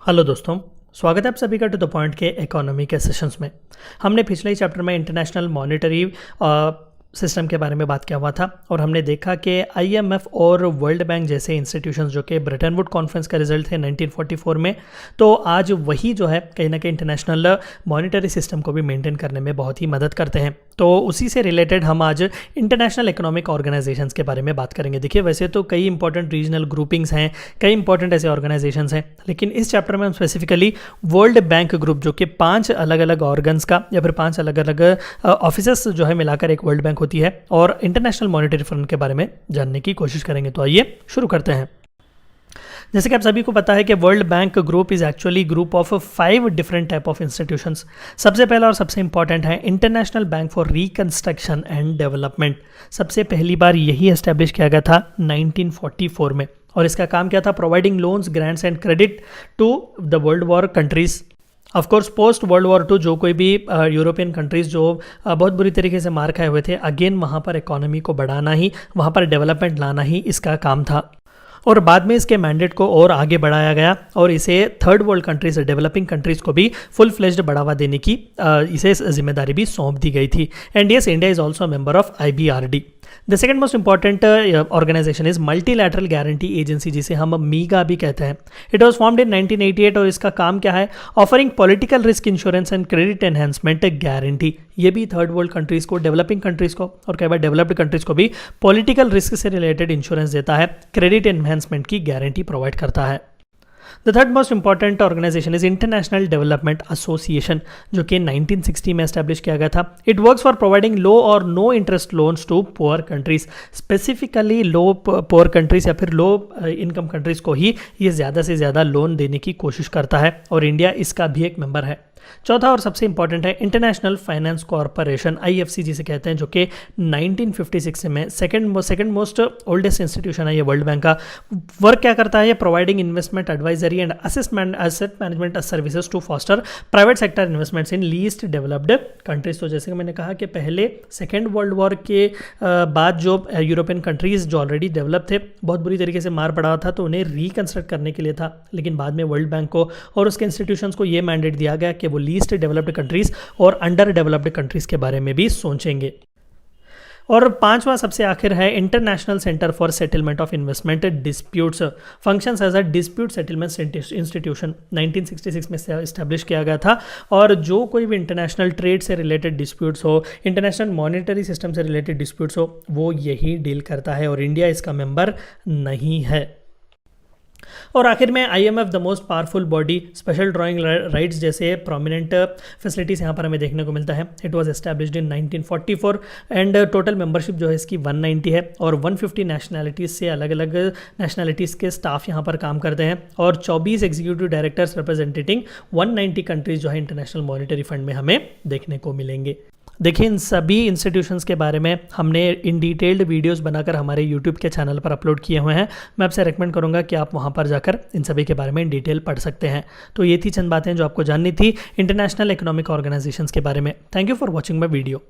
Hello दोस्तों, स्वागत है आप सभी का टू द पॉइंट के इकोनॉमी के सेशंस में। हमने पिछले ही चैप्टर में इंटरनेशनल मॉनेटरी सिस्टम के बारे में बात किया हुआ था और हमने देखा कि आईएमएफ और वर्ल्ड बैंक जैसे इंस्टीट्यूशंस जो कि ब्रेटन वुड कॉन्फ्रेंस का रिजल्ट थे 1944 में, तो आज वही जो है कहीं ना कहीं इंटरनेशनल मॉनेटरी सिस्टम को भी मेंटेन करने में बहुत ही मदद करते हैं। तो उसी से रिलेटेड हम आज इंटरनेशनल इकोनॉमिक ऑर्गेनाइजेशंस के बारे में बात करेंगे। देखिए, वैसे तो कई इंपॉर्टेंट रीजनल ग्रुपिंग्स हैं, कई इंपॉर्टेंट ऐसे ऑर्गेनाइजेशंस हैं, लेकिन इस चैप्टर में हम स्पेसिफिकली वर्ल्ड बैंक ग्रुप जो कि 5 अलग अलग ऑर्गन्स का या फिर 5 अलग अलग ऑफिसर्स जो है मिलाकर एक वर्ल्ड बैंक होती है और इंटरनेशनल मॉनेटरी फंड के बारे में जानने की कोशिश करेंगे। तो आइए शुरू करते हैं। जैसे कि आप सभी को पता है कि world bank group is actually group of 5 different type of institutions. सबसे पहला और सबसे इंपॉर्टेंट है international bank for reconstruction and development. सबसे पहली बार यही एस्टेब्लिश किया गया था 1944 में और इसका काम क्या था? Providing loans, grants and credit to the world war countries. Of course post world war 2 जो कोई भी यूरोपियन कंट्रीज़ जो बहुत बुरी तरीके से मार खाए हुए थे, अगेन वहाँ पर इकोनॉमी को बढ़ाना ही, वहाँ पर डेवलपमेंट लाना ही इसका काम था। और बाद में इसके मैंडेट को और आगे बढ़ाया गया और इसे third world countries, developing countries को भी फुल फ्लेज्ड बढ़ावा देने की इसे जिम्मेदारी भी सौंप दी गई थी। And yes, India is also member of IBRD। The second most important organisation is multilateral guarantee agency, जिसे हम मीगा भी कहते हैं। इट वॉज फॉर्म्ड इन 1988 और इसका काम क्या है? Offering political risk insurance and credit enhancement guarantee. ये भी थर्ड वर्ल्ड कंट्रीज को, डेवलपिंग कंट्रीज को और कई बार डेवलप्ड कंट्रीज को भी पॉलिटिकल रिस्क से रिलेटेड इंश्योरेंस देता है, क्रेडिट एनहेंसमेंट की गारंटी प्रोवाइड करता है। The third most important organisation is international development association, जो कि 1960 में एस्टैब्लिश किया गया था। It works for providing low और no interest loans to poor countries. Specifically low poor countries या फिर लो इनकम कंट्रीज को ही ये ज़्यादा से ज़्यादा लोन देने की कोशिश करता है और इंडिया इसका भी एक मेंबर है। चौथा और सबसे इंपॉर्टेंट है इंटरनेशनल फाइनेंस कॉरपोरेशन, IFC जिसे कहते हैं, जो कि 1956 में सेकंड मोस्ट ओल्डेस्ट इंस्टीट्यूशन है ये वर्ल्ड बैंक का। वर्क क्या करता है? ये providing investment advisory and asset management services to foster private sector investments in least developed countries. तो जैसे कि मैंने कहा कि पहले सेकेंड वर्ल्ड वॉर के बाद जो यूरोपियन कंट्रीज जो ऑलरेडी डेवलप थे, बहुत बुरी तरीके से मार पड़ा था, तो उन्हें रिकंस्ट्रक्ट करने के लिए था। लेकिन बाद में वर्ल्ड बैंक को और उसके इंस्टीट्यूशंस को ये मैंडेट दिया गया कि वो लीस्ट डेवलप्ड कंट्रीज और अंडर डेवलप्ड कंट्रीज के बारे में भी सोचेंगे। और 5वां सबसे आखिर है international centre for settlement of investment disputes, functions as a dispute settlement institution. 1966 में एस्टैब्लिश किया गया था और जो कोई भी इंटरनेशनल ट्रेड से रिलेटेड डिस्प्यूट्स हो, इंटरनेशनल मॉनेटरी सिस्टम से रिलेटेड डिस्प्यूट्स हो, वो यही डील करता है और इंडिया इसका मेंबर नहीं है। और आखिर में IMF the most powerful body, special drawing rights जैसे प्रोमिनेंट फैसिलिटीज़ यहाँ पर हमें देखने को मिलता है। It was established in 1944 and total membership जो है इसकी 190 है और 150 नेशनैलिटीज़ से अलग अलग नेशनैलिटीज़ के स्टाफ यहाँ पर काम करते हैं और 24 एग्जीक्यूटिव डायरेक्टर्स रिप्रेजेंटिंग 190 कंट्रीज जो है इंटरनेशनल मॉनेटरी फंड में हमें देखने को मिलेंगे। देखिए, इन सभी इंस्टीट्यूशंस के बारे में हमने इन डिटेल्ड वीडियोस बनाकर हमारे यूट्यूब के चैनल पर अपलोड किए हुए हैं। मैं आपसे रेकमेंड करूंगा कि आप वहां पर जाकर इन सभी के बारे में इन डिटेल पढ़ सकते हैं। तो ये थी चंद बातें जो आपको जाननी थी इंटरनेशनल इकोनॉमिक ऑर्गेनाइजेशंस के बारे में। Thank you for watching my video.